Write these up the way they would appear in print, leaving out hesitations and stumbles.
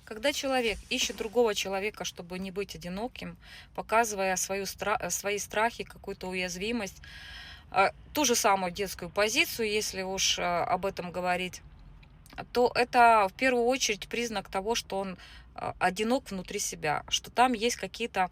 Когда человек ищет другого человека, чтобы не быть одиноким, показывая свои страхи, какую-то уязвимость, ту же самую детскую позицию, если уж об этом говорить, то это в первую очередь признак того, что он одинок внутри себя, что там есть какие-то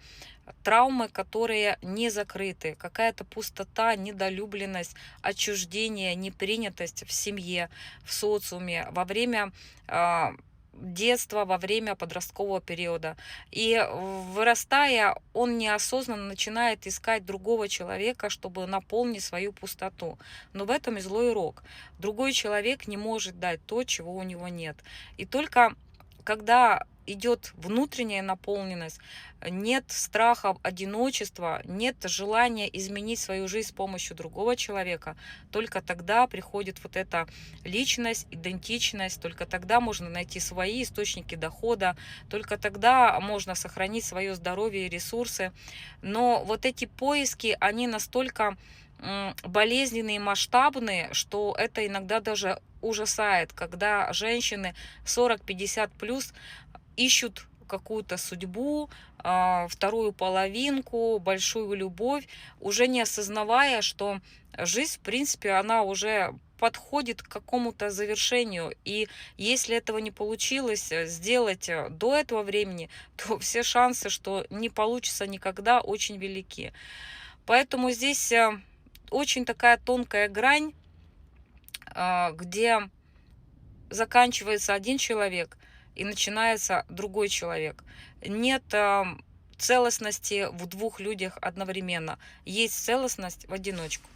травмы, которые не закрыты, какая-то пустота, недолюбленность, отчуждение, непринятость в семье, в социуме, во время а, детства, во время подросткового периода. И вырастая, он неосознанно начинает искать другого человека, чтобы наполнить свою пустоту. Но в этом и злой урок. Другой человек не может дать то, чего у него нет. И только когда идет внутренняя наполненность, нет страха одиночества, нет желания изменить свою жизнь с помощью другого человека, только тогда приходит вот эта личность, идентичность, только тогда можно найти свои источники дохода, только тогда можно сохранить свое здоровье и ресурсы. Но вот эти поиски, они настолько болезненные и масштабные, что это иногда даже ужасает, когда женщины 40-50 плюс ищут какую-то судьбу, вторую половинку, большую любовь, уже не осознавая, что жизнь, в принципе, она уже подходит к какому-то завершению. И если этого не получилось сделать до этого времени, то все шансы, что не получится никогда, очень велики. Поэтому здесь очень такая тонкая грань, где заканчивается один человек и начинается другой человек. Нет целостности в двух людях одновременно. Есть целостность в одиночку.